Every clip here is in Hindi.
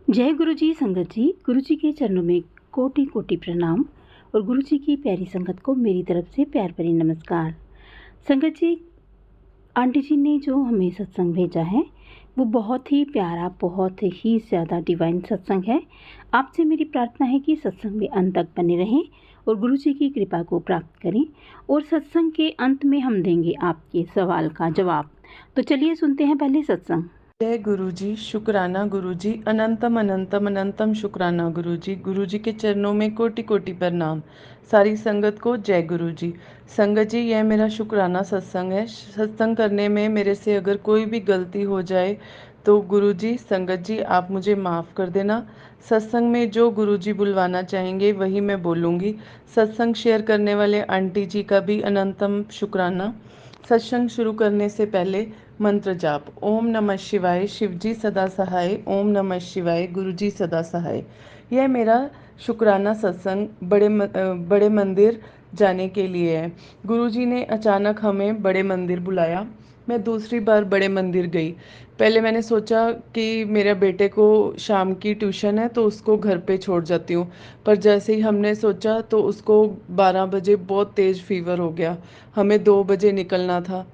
जय गुरु जी संगत जी। गुरु जी के चरणों में कोटि कोटि प्रणाम और गुरु जी की प्यारी संगत को मेरी तरफ से प्यार भरी नमस्कार। संगत जी, आंटी जी ने जो हमें सत्संग भेजा है वो बहुत ही प्यारा, बहुत ही ज़्यादा डिवाइन सत्संग है। आपसे मेरी प्रार्थना है कि सत्संग में अंत तक बने रहें और गुरु जी की कृपा को प्राप्त करें और सत्संग के अंत में हम देंगे आपके सवाल का जवाब। तो चलिए सुनते हैं पहले सत्संग। जय गुरु जी, शुक्राना गुरु जी, अनंतम अनंतम अनंतम शुक्राना गुरु जी के चरणों में कोटि कोटि प्रणाम। सारी संगत को जय गुरु जी। संगत जी, यह मेरा शुक्राना सत्संग है। सत्संग करने में मेरे से अगर कोई भी गलती हो जाए तो गुरु जी, संगत जी, आप मुझे माफ़ कर देना। सत्संग में जो गुरु जी बुलवाना चाहेंगे वही मैं बोलूँगी। सत्संग शेयर करने वाले आंटी जी का भी अनंतम शुक्राना। सत्संग शुरू करने से पहले मंत्र जाप। ओम नमः शिवाय, शिवजी सदा सहाय। ओम नमः शिवाय, गुरुजी सदा सहाय। यह मेरा शुक्राना सत्संग बड़े मंदिर जाने के लिए है। गुरुजी ने अचानक हमें बड़े मंदिर बुलाया। मैं दूसरी बार बड़े मंदिर गई। पहले मैंने सोचा कि मेरे बेटे को शाम की ट्यूशन है तो उसको घर पे छोड़ जाती हूँ, पर जैसे ही हमने सोचा तो उसको 12 बजे बहुत तेज़ फीवर हो गया। हमें 2 बजे निकलना था।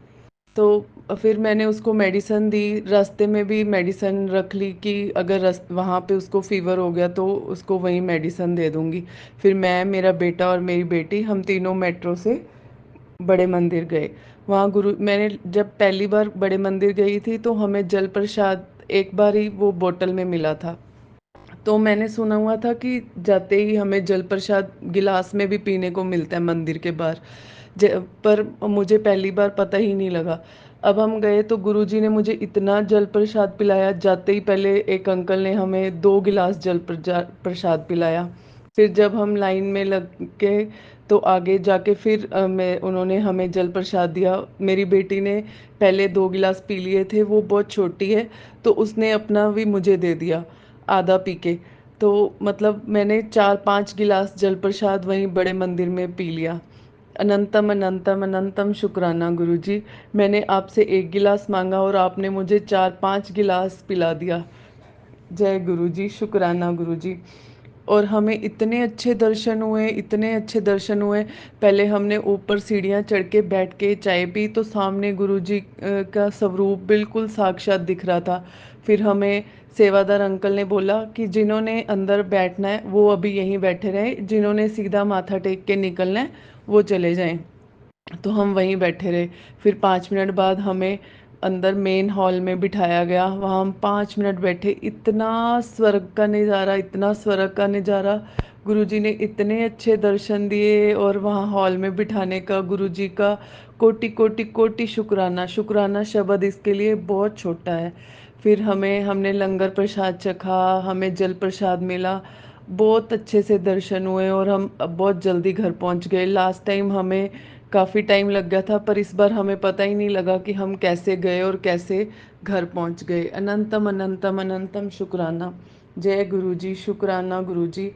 तो फिर मैंने उसको मेडिसिन दी, रास्ते में भी मेडिसिन रख ली कि अगर वहाँ पे उसको फ़ीवर हो गया तो उसको वहीं मेडिसिन दे दूँगी। फिर मैं, मेरा बेटा और मेरी बेटी, हम तीनों मेट्रो से बड़े मंदिर गए। वहाँ मैंने जब पहली बार बड़े मंदिर गई थी तो हमें जल प्रसाद एक बार ही वो बोतल में मिला था। तो मैंने सुना हुआ था कि जाते ही हमें जल प्रसाद गिलास में भी पीने को मिलता है मंदिर के बाहर। पर मुझे पहली बार पता ही नहीं लगा। अब हम गए तो गुरुजी ने मुझे इतना जल प्रसाद पिलाया। जाते ही पहले एक अंकल ने हमें 2 गिलास प्रसाद पिलाया। फिर जब हम लाइन में लग के तो आगे जाके फिर उन्होंने हमें जल प्रसाद दिया। मेरी बेटी ने पहले 2 गिलास पी लिए थे, वो बहुत छोटी है, तो उसने अपना भी मुझे दे दिया आधा पी के। तो मतलब मैंने 4-5 गिलास जल प्रसाद वहीं बड़े मंदिर में पी लिया। अनंतम अनंतम अनंतम शुक्राना गुरुजी। मैंने आपसे 1 गिलास मांगा और आपने मुझे 4-5 गिलास पिला दिया। जय गुरुजी, शुक्राना गुरुजी। और हमें इतने अच्छे दर्शन हुए, इतने अच्छे दर्शन हुए। पहले हमने ऊपर सीढ़ियाँ चढ़ के बैठ के चाय पी तो सामने गुरुजी का स्वरूप बिल्कुल साक्षात दिख रहा था। फिर हमें सेवादार अंकल ने बोला कि जिन्होंने अंदर बैठना है वो अभी यहीं बैठे रहें, जिन्होंने सीधा माथा टेक के निकलना है वो चले जाएं। तो हम वहीं बैठे रहे। फिर 5 मिनट बाद हमें अंदर मेन हॉल में बिठाया गया। वहाँ हम 5 मिनट बैठे। इतना स्वर्ग का नज़ारा, इतना स्वर्ग का नज़ारा। गुरुजी ने इतने अच्छे दर्शन दिए और वहाँ हॉल में बिठाने का गुरुजी का कोटि कोटि कोटि शुक्राना। शुक्राना शब्द इसके लिए बहुत छोटा है। फिर हमने लंगर प्रसाद चखा, हमें जल प्रसाद मिला। बहुत अच्छे से दर्शन हुए और हम अब बहुत जल्दी घर पहुंच गए। लास्ट टाइम हमें काफ़ी टाइम लग गया था, पर इस बार हमें पता ही नहीं लगा कि हम कैसे गए और कैसे घर पहुंच गए। अनंतम अनंतम अनंतम शुक्राना। जय गुरुजी, शुक्राना गुरुजी।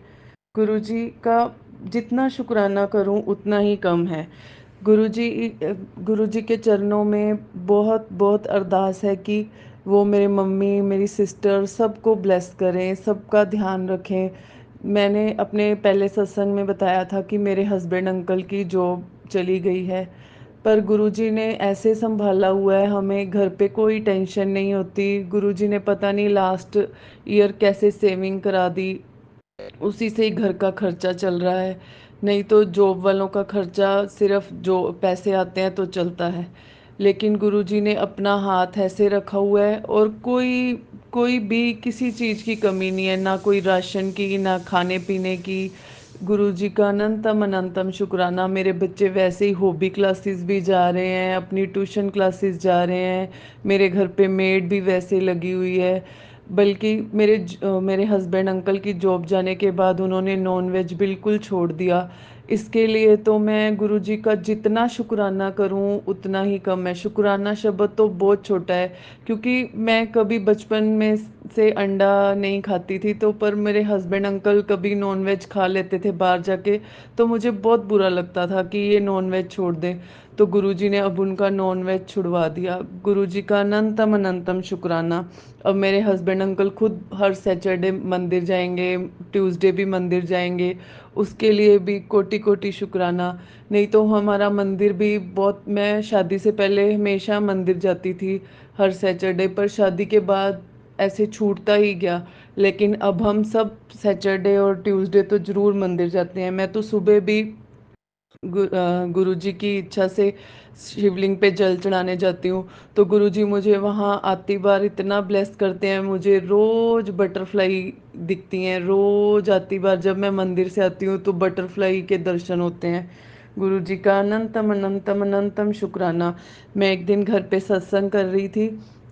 गुरुजी का जितना शुक्राना करूं उतना ही कम है। गुरुजी गुरुजी के चरणों में बहुत बहुत अरदास है कि वो मेरे मम्मी, मेरी सिस्टर सबको ब्लेस करें, सबका ध्यान रखें। मैंने अपने पहले सत्संग में बताया था कि मेरे हस्बैंड अंकल की जॉब चली गई है, पर गुरुजी ने ऐसे संभाला हुआ है हमें, घर पे कोई टेंशन नहीं होती। गुरुजी ने पता नहीं लास्ट ईयर कैसे सेविंग करा दी, उसी से ही घर का खर्चा चल रहा है। नहीं तो जॉब वालों का खर्चा सिर्फ जो पैसे आते हैं तो चलता है, लेकिन गुरुजी ने अपना हाथ ऐसे रखा हुआ है और कोई कोई भी किसी चीज़ की कमी नहीं है, ना कोई राशन की, ना खाने पीने की। गुरुजी का अनंतम अनंतम शुक्राना। मेरे बच्चे वैसे ही हॉबी क्लासेस भी जा रहे हैं, अपनी ट्यूशन क्लासेस जा रहे हैं। मेरे घर पे मेड भी वैसे लगी हुई है। बल्कि मेरे हस्बैंड अंकल की जॉब जाने के बाद उन्होंने नॉन वेज बिल्कुल छोड़ दिया। इसके लिए तो मैं गुरुजी का जितना शुक्राना करूं उतना ही कम है। शुक्राना शब्द तो बहुत छोटा है, क्योंकि मैं कभी बचपन में से अंडा नहीं खाती थी, तो पर मेरे हस्बैंड अंकल कभी नॉन वेज खा लेते थे बाहर जाके, तो मुझे बहुत बुरा लगता था कि ये नॉन वेज छोड़ दें। तो गुरुजी ने अब उनका नॉन वेज छुड़वा दिया। गुरुजी का अनंतम अनंतम शुक्राना। अब मेरे हस्बैंड अंकल खुद हर सैटरडे मंदिर जाएंगे, ट्यूसडे भी मंदिर जाएंगे, उसके लिए भी कोटि कोटि शुक्राना। नहीं तो हमारा मंदिर भी बहुत, मैं शादी से पहले हमेशा मंदिर जाती थी हर सैटरडे, पर शादी के बाद ऐसे छूटता ही गया। लेकिन अब हम सब सैटरडे और ट्यूसडे तो ज़रूर मंदिर जाते हैं। मैं तो सुबह भी गुरुजी की इच्छा से शिवलिंग पे जल चढ़ाने जाती हूँ। तो गुरुजी मुझे वहाँ आती बार इतना ब्लेस करते हैं, मुझे रोज बटरफ्लाई दिखती हैं। रोज आती बार जब मैं मंदिर से आती हूँ तो बटरफ्लाई के दर्शन होते हैं। गुरुजी का अनंतम अनंतम अनंतम शुक्राना। मैं एक दिन घर पे सत्संग कर रही थी,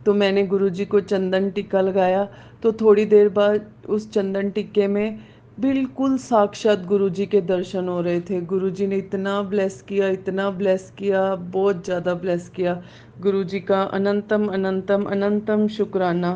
तो मैंने गुरुजी को चंदन टिक्का लगाया। तो थोड़ी देर बाद उस चंदन टिक्के में बिल्कुल साक्षात गुरुजी के दर्शन हो रहे थे। गुरुजी ने इतना ब्लेस किया, इतना ब्लेस किया, बहुत ज़्यादा ब्लेस किया। गुरुजी का अनंतम अनंतम अनंतम शुक्राना।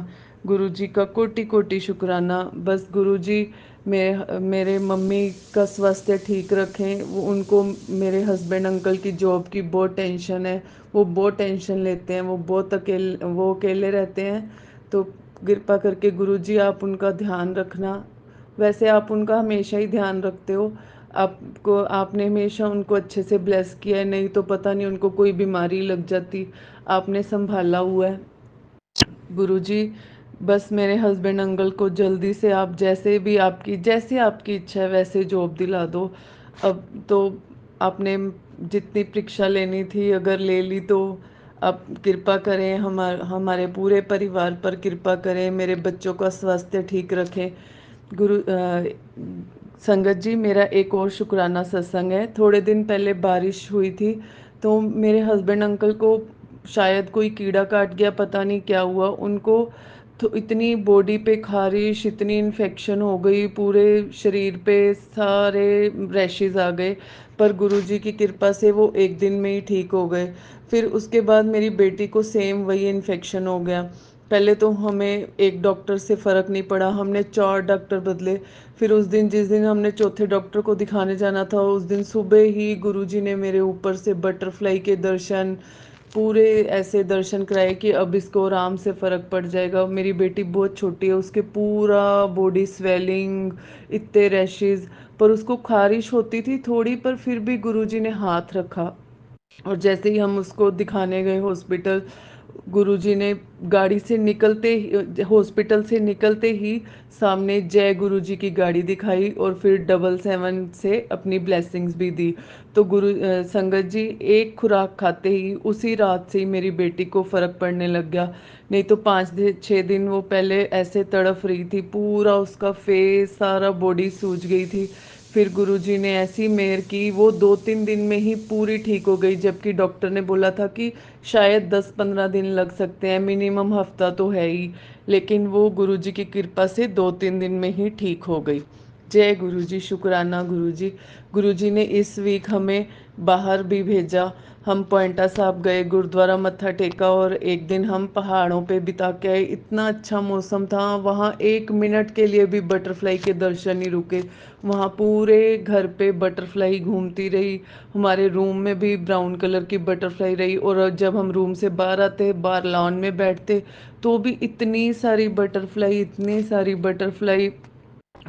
गुरुजी का कोटि कोटि शुक्राना। बस गुरुजी मेरे मम्मी का स्वास्थ्य ठीक रखें। वो उनको, मेरे हस्बैंड अंकल की जॉब की बहुत टेंशन है, वो बहुत टेंशन लेते हैं, वो अकेले रहते हैं। तो कृपा करके गुरुजी आप उनका ध्यान रखना। वैसे आप उनका हमेशा ही ध्यान रखते हो, आपको, आपने हमेशा उनको अच्छे से ब्लेस किया है, नहीं तो पता नहीं उनको कोई बीमारी लग जाती, आपने संभाला हुआ है। गुरुजी बस मेरे हस्बैंड अंकल को जल्दी से आप जैसे आपकी इच्छा है वैसे जॉब दिला दो। अब तो आपने जितनी परीक्षा लेनी थी अगर ले ली, तो आप कृपा करें, हमारे पूरे परिवार पर कृपा करें, मेरे बच्चों का स्वास्थ्य ठीक रखें। संगत जी, मेरा एक और शुक्राना सत्संग है। थोड़े दिन पहले बारिश हुई थी, तो मेरे हस्बैंड अंकल को शायद कोई कीड़ा काट गया, पता नहीं क्या हुआ उनको। तो इतनी बॉडी पे खारिश, इतनी इन्फेक्शन हो गई, पूरे शरीर पे सारे रैशेज आ गए। पर गुरुजी की कृपा से वो एक दिन में ही ठीक हो गए। फिर उसके बाद मेरी बेटी को सेम वही इन्फेक्शन हो गया। पहले तो हमें एक डॉक्टर से फ़र्क नहीं पड़ा, हमने 4 डॉक्टर बदले। फिर उस दिन, जिस दिन हमने चौथे डॉक्टर को दिखाने जाना था, उस दिन सुबह ही गुरुजी ने मेरे ऊपर से बटरफ्लाई के दर्शन, पूरे ऐसे दर्शन कराए कि अब इसको आराम से फ़र्क पड़ जाएगा। मेरी बेटी बहुत छोटी है, उसके पूरा बॉडी स्वेलिंग, इतने रैशेज, पर उसको खारिश होती थी थोड़ी, पर फिर भी गुरुजी ने हाथ रखा। और जैसे ही हम उसको दिखाने गए हॉस्पिटल, गुरुजी ने गाड़ी से निकलते ही, हॉस्पिटल से निकलते ही सामने जय गुरुजी की गाड़ी दिखाई और फिर 777 से अपनी ब्लेसिंग्स भी दी। तो संगत जी, एक खुराक खाते ही उसी रात से ही मेरी बेटी को फ़र्क पड़ने लग गया। नहीं तो 5 6 दिन वो पहले ऐसे तड़फ रही थी, पूरा उसका फेस, सारा बॉडी सूज गई थी। फिर गुरुजी ने ऐसी मेहर की, वो 2 3 दिन में ही पूरी ठीक हो गई, जबकि डॉक्टर ने बोला था कि शायद 10 15 दिन लग सकते हैं, मिनिमम हफ्ता तो है ही। लेकिन वो गुरुजी की कृपा से 2 3 दिन में ही ठीक हो गई। जय गुरुजी, शुक्राना गुरुजी। गुरुजी ने इस वीक हमें बाहर भी भेजा। हम पॉइंटा साहब गए, गुरुद्वारा मत्था टेका और एक दिन हम पहाड़ों पे बिता के आए। इतना अच्छा मौसम था, वहाँ 1 मिनट के लिए भी बटरफ्लाई के दर्शन नहीं रुके। वहाँ पूरे घर पे बटरफ्लाई घूमती रही, हमारे रूम में भी ब्राउन कलर की बटरफ्लाई रही। और जब हम रूम से बाहर आते, बाहर लॉन में बैठते, तो भी इतनी सारी बटरफ्लाई, इतनी सारी बटरफ्लाई।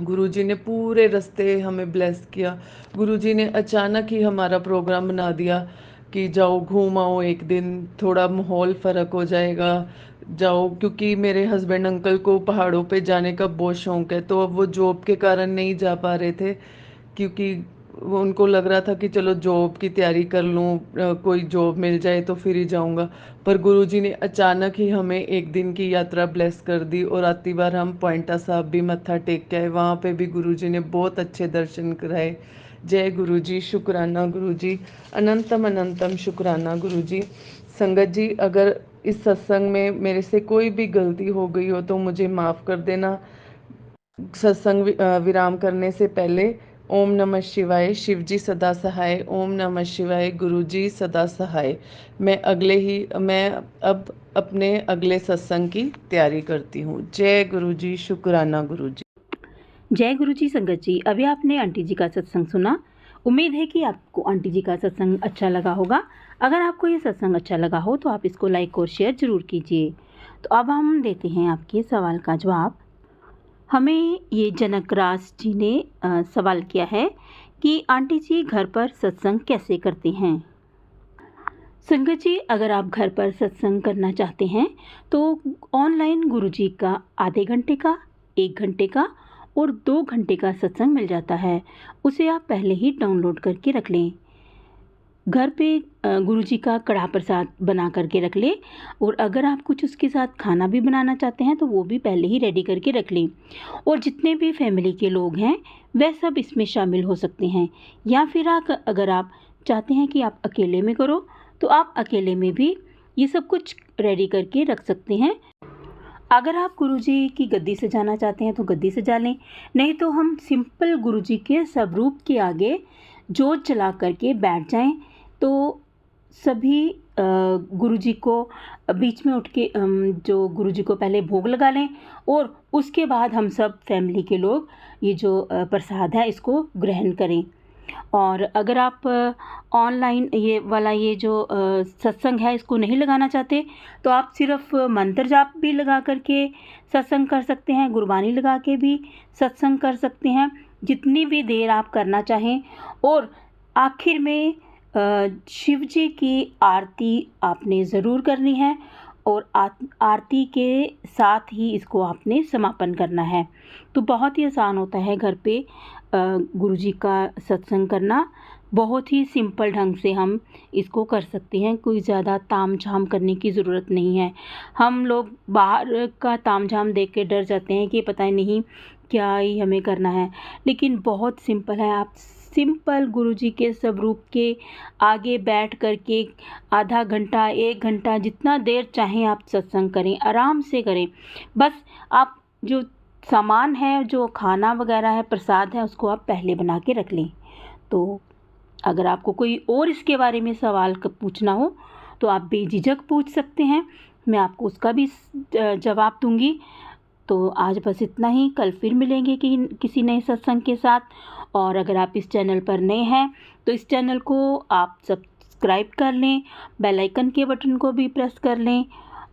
गुरुजी ने पूरे रास्ते हमें ब्लेस किया। गुरुजी ने अचानक ही हमारा प्रोग्राम बना दिया कि जाओ घूम आओ, एक दिन थोड़ा माहौल फ़र्क हो जाएगा, जाओ। क्योंकि मेरे हस्बैंड अंकल को पहाड़ों पे जाने का बहुत शौक है, तो अब वो जॉब के कारण नहीं जा पा रहे थे, क्योंकि वो, उनको लग रहा था कि चलो जॉब की तैयारी कर लूँ, कोई जॉब मिल जाए तो फिर ही जाऊँगा। पर गुरुजी ने अचानक ही हमें एक दिन की यात्रा ब्लेस कर दी और आती बार हम पॉइंटा साहब भी मत्था टेक के आए, वहाँ पे भी गुरुजी ने बहुत अच्छे दर्शन कराए। जय गुरुजी, शुक्राना गुरुजी, अनंतम अनंतम शुक्राना गुरुजी। संगत जी, अगर इस सत्संग में मेरे से कोई भी गलती हो गई हो तो मुझे माफ़ कर देना। सत्संग विराम करने से पहले ओम नमः शिवाय, शिव जी सदा सहाय, ओम नमः शिवाय, गुरु जी सदा सहाय। मैं अब अपने अगले सत्संग की तैयारी करती हूँ। जय गुरु जी, शुक्राना गुरु जी। जय गुरु जी। संगत जी, अभी आपने आंटी जी का सत्संग सुना। उम्मीद है कि आपको आंटी जी का सत्संग अच्छा लगा होगा। अगर आपको ये सत्संग अच्छा लगा हो तो आप इसको लाइक और शेयर ज़रूर कीजिए। तो अब हम देते हैं आपके सवाल का जवाब। हमें ये जनक राज जी ने सवाल किया है कि आंटी जी घर पर सत्संग कैसे करते हैं। संगत जी, अगर आप घर पर सत्संग करना चाहते हैं तो ऑनलाइन गुरुजी का आधे घंटे का, 1 घंटे का और 2 घंटे का सत्संग मिल जाता है। उसे आप पहले ही डाउनलोड करके रख लें। घर पे गुरुजी का कड़ा प्रसाद बना करके रख लें, और अगर आप कुछ उसके साथ खाना भी बनाना चाहते हैं तो वो भी पहले ही रेडी करके रख लें। और जितने भी फैमिली के लोग हैं वह सब इसमें शामिल हो सकते हैं, या फिर अगर आप चाहते हैं कि आप अकेले में करो तो आप अकेले में भी ये सब कुछ रेडी करके रख सकते हैं। अगर आप गुरुजी की गद्दी सजाना चाहते हैं तो गद्दी सजा लें, नहीं तो हम सिंपल गुरुजी के स्वरूप के आगे जोत जला करके बैठ जाएं। तो सभी गुरुजी को बीच में उठ के जो गुरुजी को पहले भोग लगा लें, और उसके बाद हम सब फैमिली के लोग ये जो प्रसाद है इसको ग्रहण करें। और अगर आप ऑनलाइन ये जो सत्संग है इसको नहीं लगाना चाहते तो आप सिर्फ मंत्र जाप भी लगा करके सत्संग कर सकते हैं, गुरबानी लगा के भी सत्संग कर सकते हैं, जितनी भी देर आप करना चाहें। और आखिर में शिव जी की आरती आपने ज़रूर करनी है, और आरती के साथ ही इसको आपने समापन करना है। तो बहुत ही आसान होता है घर पे गुरुजी का सत्संग करना। बहुत ही सिंपल ढंग से हम इसको कर सकते हैं, कोई ज़्यादा ताम झाम करने की ज़रूरत नहीं है। हम लोग बाहर का ताम झाम देख के डर जाते हैं कि पता ही नहीं क्या ही हमें करना है, लेकिन बहुत सिंपल है। आप सिंपल गुरुजी के स्वरूप के आगे बैठ करके आधा घंटा, 1 घंटा, जितना देर चाहें आप सत्संग करें, आराम से करें। बस आप जो सामान है, जो खाना वगैरह है, प्रसाद है, उसको आप पहले बना के रख लें। तो अगर आपको कोई और इसके बारे में सवाल पूछना हो तो आप बेझिझक पूछ सकते हैं, मैं आपको उसका भी जवाब दूंगी। तो आज बस इतना ही, कल फिर मिलेंगे कि किसी नए सत्संग के साथ। और अगर आप इस चैनल पर नए हैं तो इस चैनल को आप सब्सक्राइब कर लें, बेल आइकन के बटन को भी प्रेस कर लें।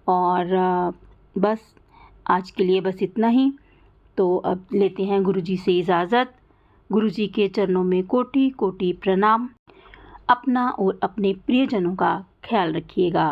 और बस आज के लिए बस इतना ही। तो अब लेते हैं गुरुजी से इजाज़त। गुरुजी के चरणों में कोटि कोटि प्रणाम। अपना और अपने प्रियजनों का ख्याल रखिएगा।